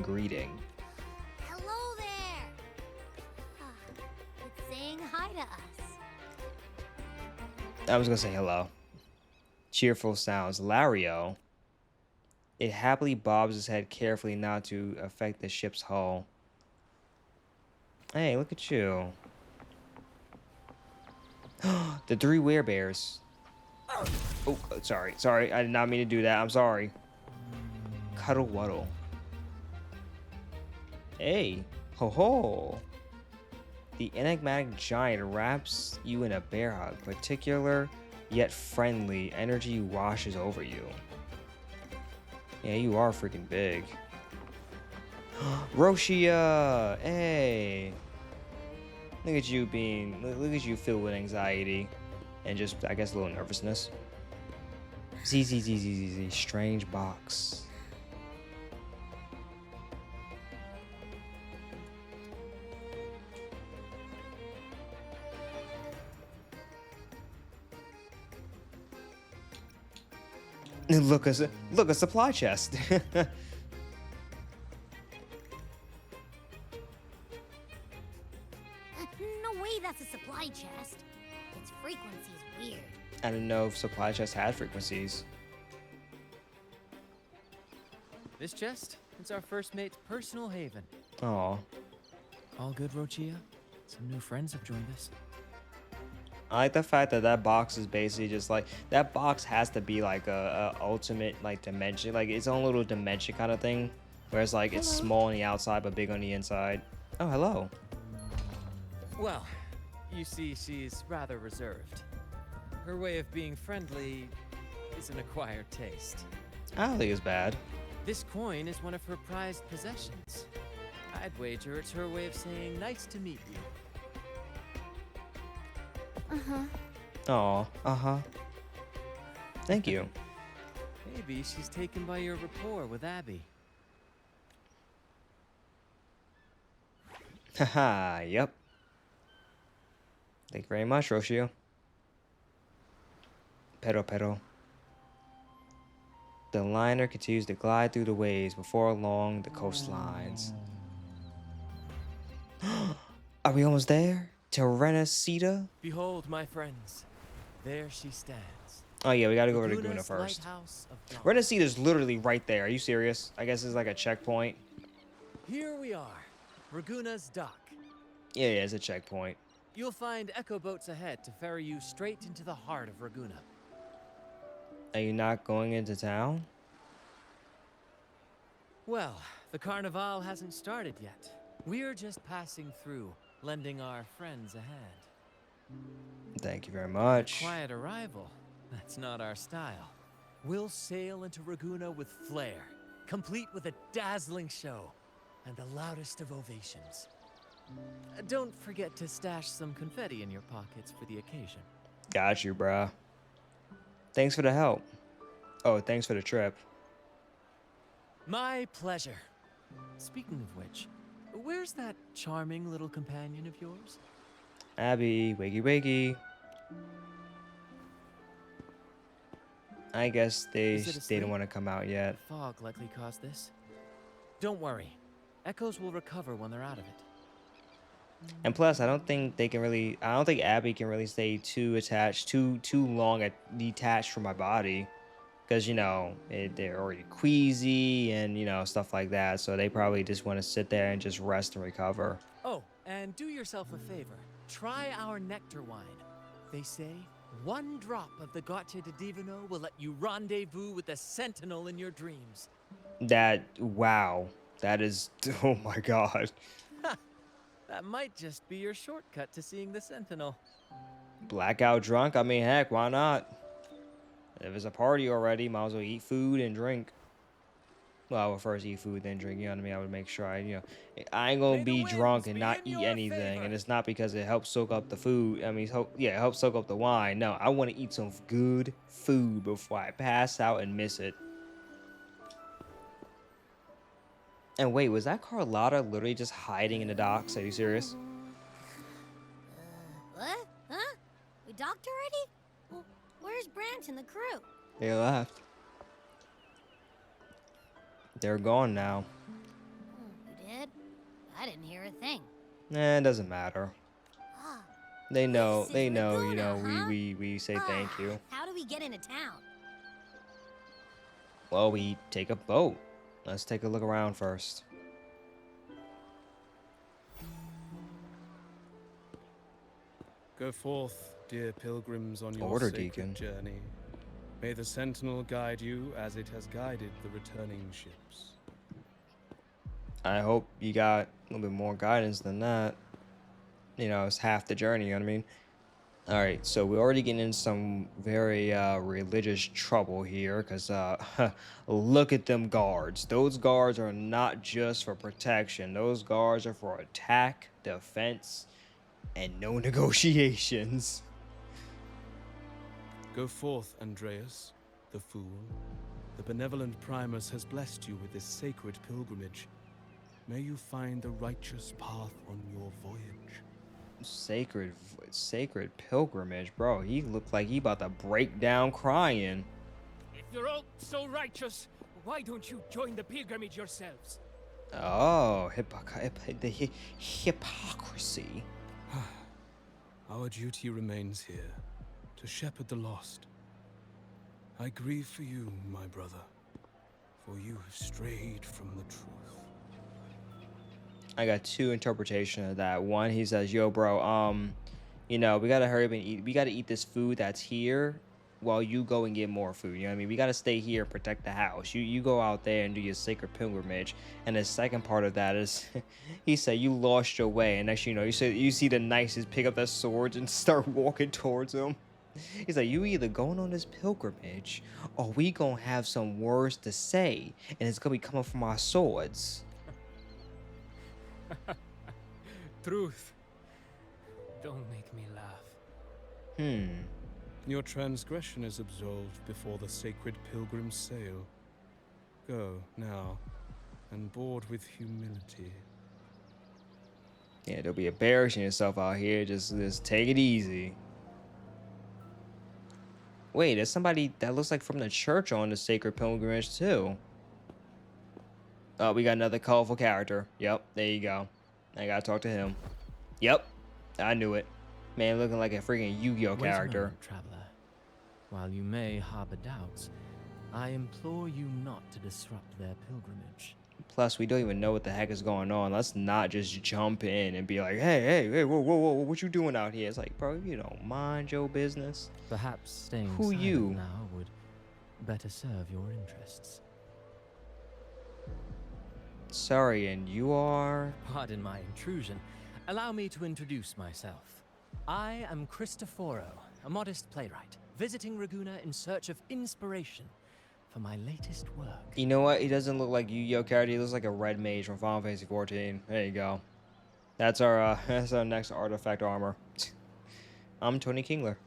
greeting. Hello there! It's saying hi to us. I was gonna say hello. Cheerful sounds. Lario. It happily bobs his head carefully not to affect the ship's hull. Hey, look at you. The three werebears. Oh, sorry. I did not mean to do that. I'm sorry. Cuddle Wuddle. Hey, ho ho. The enigmatic giant wraps you in a bear hug. Particular yet friendly energy washes over you. Yeah, you are freaking big. Roshia! Hey! Look at you look at you filled with anxiety. And just, I guess, a little nervousness. Z. Strange box. Look, a supply chest. No way that's a supply chest. Its frequency's weird. I didn't know if supply chests had frequencies. This chest, it's our first mate's personal haven. Aw. All good, Rochia? Some new friends have joined us. I like the fact that that box is basically just like, that box has to be like a ultimate like dimension, like its own little dimension kind of thing. Whereas like it's small on the outside but big on the inside. Oh, hello. Well, you see, she's rather reserved. Her way of being friendly is an acquired taste. I don't think it's bad. This coin is one of her prized possessions. I'd wager it's her way of saying nice to meet you. Aw, Thank you. Maybe she's taken by your rapport with Abby. Haha, yep. Thank you very much, Roshio. Pero. The liner continues to glide through the waves before along the coastlines. Are we almost there? To Rinascita? Behold, my friends. There she stands. Oh yeah, we gotta go over to Laguna first. Rinascita's literally right there. Are you serious? I guess it's like a checkpoint. Here we are, Raguna's dock. Yeah, it's a checkpoint. You'll find echo boats ahead to ferry you straight into the heart of Raguna. Are you not going into town? Well, the Carnival hasn't started yet. We're just passing through, lending our friends a hand. Thank you very much. Quiet arrival. That's not our style. We'll sail into Raguna with flair, complete with a dazzling show and the loudest of ovations. Don't forget to stash some confetti in your pockets for the occasion. Got you, bruh. Thanks for the help. Oh, thanks for the trip. My pleasure. Speaking of which, where's that charming little companion of yours? Abby, wakey. I guess they don't want to come out yet. The fog likely caused this. Don't worry. Echoes will recover when they're out of it. And plus, I don't think Abby can really stay too attached, too long detached from my body. Because, you know, they're already queasy and, you know, stuff like that. So they probably just want to sit there and just rest and recover. Oh, and do yourself a favor. Try our nectar wine. They say one drop of the Gacha de Divino will let you rendezvous with the Sentinel in your dreams. Wow. That is, oh my god. That might just be your shortcut to seeing the Sentinel. Blackout drunk? I mean, heck, why not? If it's a party already, might as well eat food and drink. Well, I would first eat food, then drink, you know what I mean? I would make sure I ain't gonna be drunk and not eat anything. And it's not because it helps soak up the food. I mean, it helps soak up the wine. No, I want to eat some good food before I pass out and miss it. And wait, was that Carlotta literally just hiding in the docks? Are you serious? What? Huh? We docked already? Well, where's Brant and the crew? They left. They're gone now. You did? I didn't hear a thing. Nah, it doesn't matter. Ah, They know, this is you Laguna, know, huh? we say thank you. How do we get into town? Well, we take a boat. Let's take a look around first. Go forth Dear pilgrims on your Order, sacred Deacon. journey, may the Sentinel guide you as it has guided the returning ships. I hope you got a little bit more guidance than that. You know, it's half the journey, you know what I mean? All right, so we're already getting in some very religious trouble here because look at them guards. Those guards are not just for protection. Those guards are for attack, defense, and no negotiations. Go forth, Andreas, the fool. The benevolent Primus has blessed you with this sacred pilgrimage. May you find the righteous path on your voyage. Sacred pilgrimage, bro. He looked like he about to break down crying. If you're all so righteous, why don't you join the pilgrimage yourselves? Oh, hypocrisy. Our duty remains here, to shepherd the lost. I grieve for you, my brother, for you have strayed from the truth. I got two interpretations of that. One, he says, "Yo, bro, you know, we gotta hurry up and eat. We gotta eat this food that's here, while you go and get more food. You know what I mean? We gotta stay here and protect the house. You go out there and do your sacred pilgrimage." And the second part of that is, he said, "You lost your way." And next, you see the knights just pick up their swords and start walking towards him. He's like, "You either going on this pilgrimage, or we gonna have some words to say, and it's gonna be coming from our swords." Truth. Don't make me laugh. Your transgression is absolved before the sacred pilgrims sail. Go, now, and board with humility. Yeah, don't be embarrassing yourself out here. Just take it easy. Wait, there's somebody that looks like from the church on the sacred pilgrimage too. Oh, we got another colorful character. Yep, there you go. I gotta talk to him. Yep, I knew it. Man, looking like a freaking Yu-Gi-Oh character. Wait a moment, traveler. While you may harbor doubts, I implore you not to disrupt their pilgrimage. Plus, we don't even know what the heck is going on. Let's not just jump in and be like, hey, whoa, what you doing out here? It's like, bro, you don't mind your business. Perhaps staying Who silent you? now would better serve your interests. Sorry, and you are? Pardon my intrusion. Allow me to introduce myself. I am Cristoforo, a modest playwright, visiting Raguna in search of inspiration for my latest work. You know what? He doesn't look like Yu-Gi-Oh character. He looks like a red mage from Final Fantasy 14. There you go. That's our next artifact armor. I'm Tony Kingler.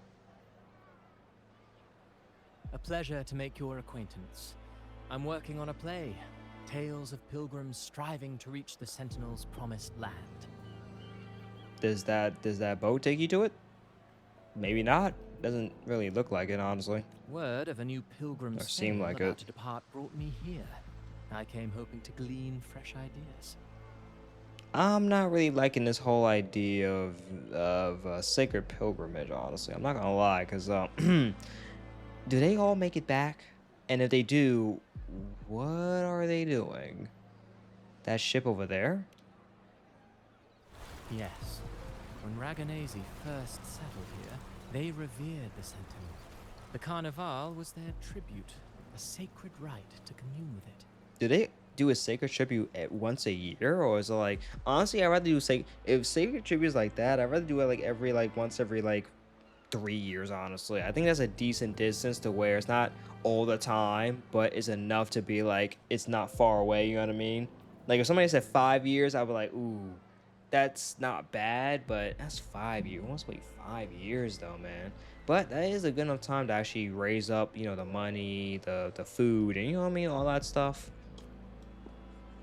A pleasure to make your acquaintance. I'm working on a play. Tales of pilgrims striving to reach the Sentinel's promised land. Does that boat take you to it? Maybe not. Doesn't really look like it, honestly. Word of a new pilgrim Or seem sail like about it. to depart brought me here. I came hoping to glean fresh ideas. I'm not really liking this whole idea of sacred pilgrimage, honestly. I'm not gonna lie, because do they all make it back? And if they do, what are they doing? That ship over there? Yes. When Raganese first settled here, they revered the Sentinel. The Carnival was their tribute, a sacred right to commune with it. Do they do a sacred tribute once a year, or is it like, honestly, I'd rather do if sacred tribute is like that, I'd rather do it once every 3 years, honestly. I think that's a decent distance to where it's not all the time, but it's enough to be like, it's not far away, you know what I mean? Like, if somebody said 5 years, I'd be like, ooh, that's not bad, but that's 5 years. Let's wait 5 years, though, man. But that is a good enough time to actually raise up, the money, the food, and you know what I mean, all that stuff.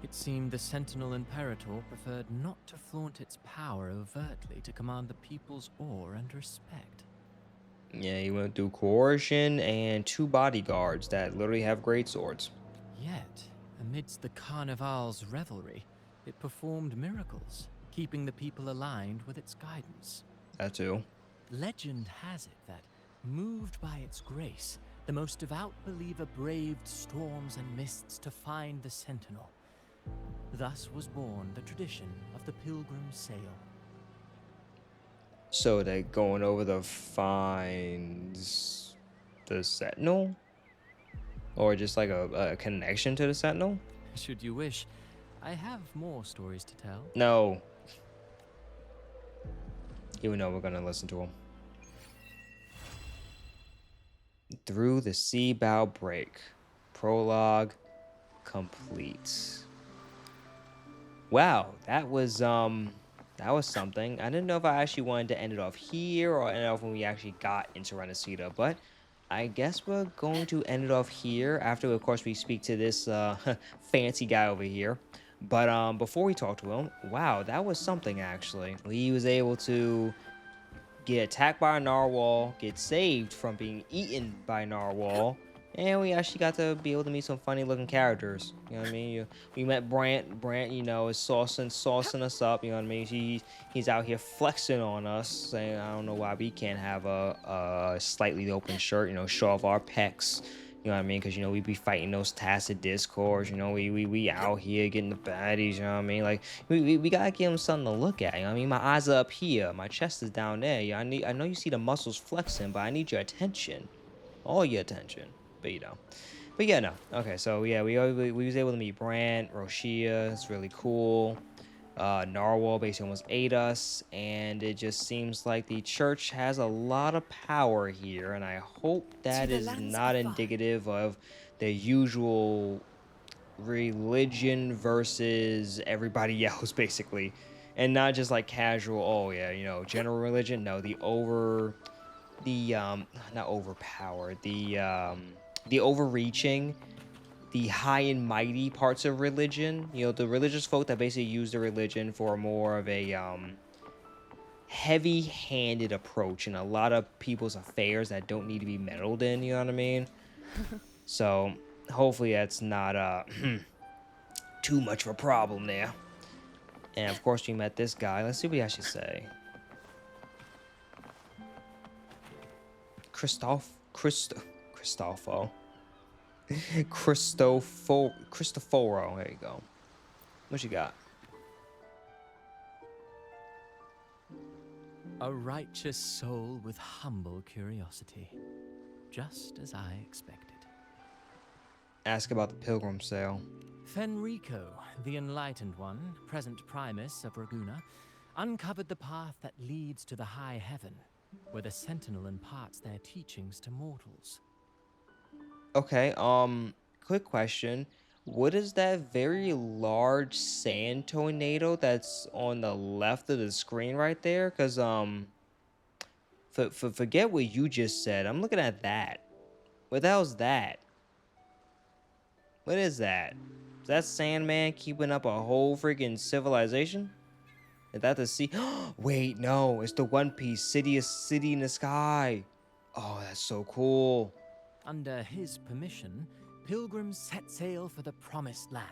It seemed the Sentinel Imperator preferred not to flaunt its power overtly to command the people's awe and respect. Yeah, he went through coercion and 2 bodyguards that literally have great swords. Yet, amidst the Carnival's revelry, it performed miracles, keeping the people aligned with its guidance. That too. Legend has it that, moved by its grace, the most devout believer braved storms and mists to find the Sentinel. Thus was born the tradition of the Pilgrim Sail. So they're going over the finds the Sentinel? Or just like a connection to the Sentinel? Should you wish, I have more stories to tell. No. Even though we're gonna listen to him. Through the Sea Bow Break. Prologue complete. Wow, that was something. I didn't know if I actually wanted to end it off here or end it off when we actually got into Rinascita, but I guess we're going to end it off here after, of course, we speak to this fancy guy over here. But before we talk to him, wow, that was something actually. He was able to get attacked by a narwhal, get saved from being eaten by a narwhal, and we actually got to be able to meet some funny looking characters. You know what I mean? We met Brant. Brant, you know, is saucing us up. You know what I mean? He's out here flexing on us, saying I don't know why we can't have a slightly open shirt. You know, show off our pecs. You know what I mean? Because, you know, we be fighting those tacit discords. You know, we out here getting the baddies. You know what I mean? Like, we gotta give them something to look at. You know what I mean? My eyes are up here. My chest is down there. Yeah, I know you see the muscles flexing, but I need your attention. All your attention. But, you know. But, yeah, no. Okay, so, yeah, we was able to meet Brant, Roshia. It's really cool. Narwhal basically almost ate us, and it just seems like the church has a lot of power here, and I hope that is not indicative of the usual religion versus everybody else, basically, and not just like casual, oh yeah, you know, general religion. No, not overpowered, the overreaching, the high and mighty parts of religion. You know, the religious folk that basically use the religion for more of a heavy-handed approach in a lot of people's affairs that don't need to be meddled in. You know what I mean? So hopefully that's not too much of a problem there. And of course we met this guy. Let's see what he has to say. Cristoforo. Cristoforo. There you go. What you got? A righteous soul with humble curiosity. Just as I expected. Ask about the pilgrim sale. Fenrico, the Enlightened One, present Primus of Raguna, uncovered the path that leads to the high heaven, where the Sentinel imparts their teachings to mortals. Okay, quick question. What is that very large sand tornado that's on the left of the screen right there? Because, forget what you just said. I'm looking at that. What the hell's that? What is that? Is that Sandman keeping up a whole freaking civilization? Is that the sea? Wait, no. It's the One Piece city in the sky. Oh, that's so cool. Under his permission, pilgrims set sail for the Promised Land.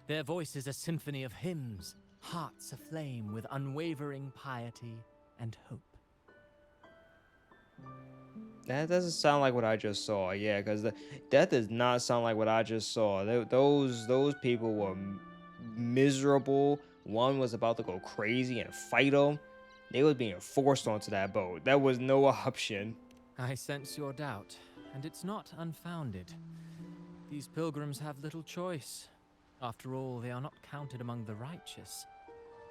Their voices a symphony of hymns, hearts aflame with unwavering piety and hope. That doesn't sound like what I just saw. Yeah, because that does not sound like what I just saw. Those people were miserable. One was about to go crazy and fight them. They was being forced onto that boat. That was no option. I sense your doubt, and it's not unfounded. These pilgrims have little choice. After all, they are not counted among the righteous,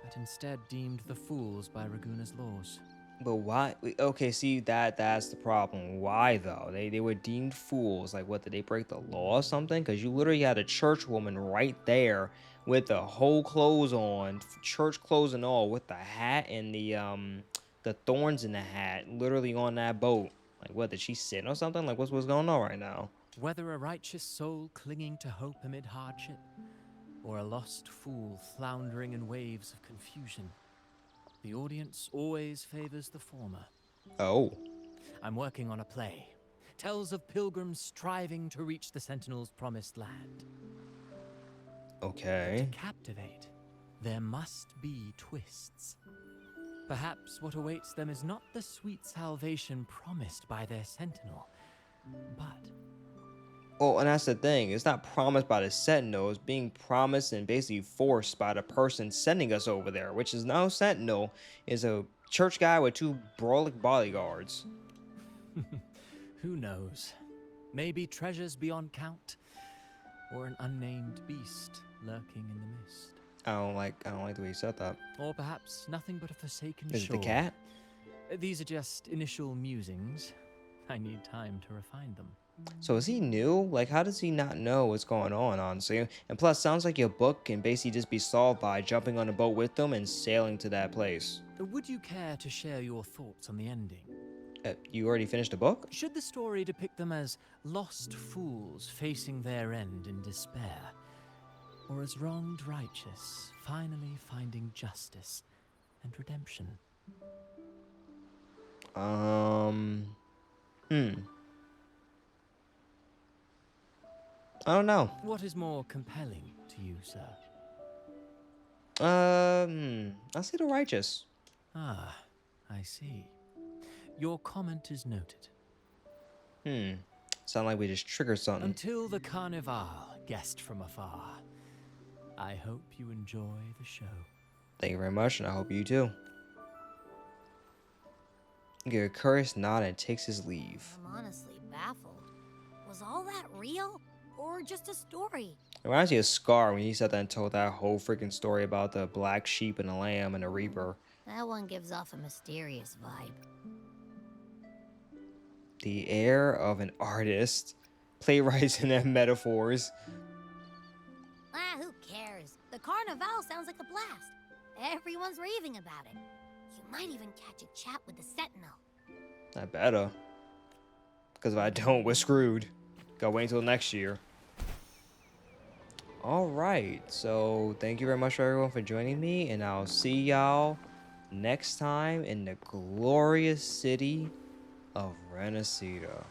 but instead deemed the fools by Raguna's laws. But why? Okay, see, that's the problem. Why, though? They were deemed fools. Like, what, did they break the law or something? Because you literally had a church woman right there with the whole clothes on, church clothes and all, with the hat and the thorns in the hat, literally on that boat. Like, what, did she sin or something? Like, what's going on right now? Whether a righteous soul clinging to hope amid hardship, or a lost fool floundering in waves of confusion, the audience always favors the former. Oh. I'm working on a play. Tells of pilgrims striving to reach the Sentinel's promised land. Okay. To captivate, there must be twists. Perhaps what awaits them is not the sweet salvation promised by their Sentinel, but... Oh, and that's the thing. It's not promised by the Sentinel. It's being promised and basically forced by the person sending us over there, which is no Sentinel. Is a church guy with two brawling bodyguards. Who knows? Maybe treasures beyond count, or an unnamed beast lurking in the mist. I don't like the way you said that. Or perhaps nothing but a forsaken Is it shore. the cat? These are just initial musings. I need time to refine them. So is he new? Like, how does he not know what's going on, honestly? And plus, sounds like your book can basically just be solved by jumping on a boat with them and sailing to that place. Would you care to share your thoughts on the ending? You already finished the book? Should the story depict them as lost fools facing their end in despair? Or as wronged righteous, finally finding justice and redemption? I don't know. What is more compelling to you, sir? I'll say the righteous. Ah, I see. Your comment is noted. Sound like we just triggered something. Until the Carnival, guest from afar. I hope you enjoy the show. Thank you very much, and I hope you too. Give a curious nod and takes his leave. I'm honestly baffled. Was all that real? Or just a story? It reminds me of Scar when he sat there and told that whole freaking story about the black sheep and the lamb and the reaper. That one gives off a mysterious vibe. The air of an artist, playwrights and their metaphors. Ah, who cares? The Carnival sounds like a blast. Everyone's raving about it. You might even catch a chat with the Sentinel. I better. Because if I don't, we're screwed. Gotta wait until next year. Alright, so thank you very much for everyone for joining me, and I'll see y'all next time in the glorious city of Rinascita.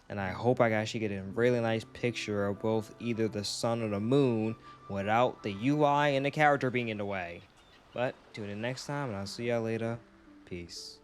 And I hope I can actually get a really nice picture of both either the sun or the moon without the UI and the character being in the way. But tune in next time, and I'll see y'all later. Peace.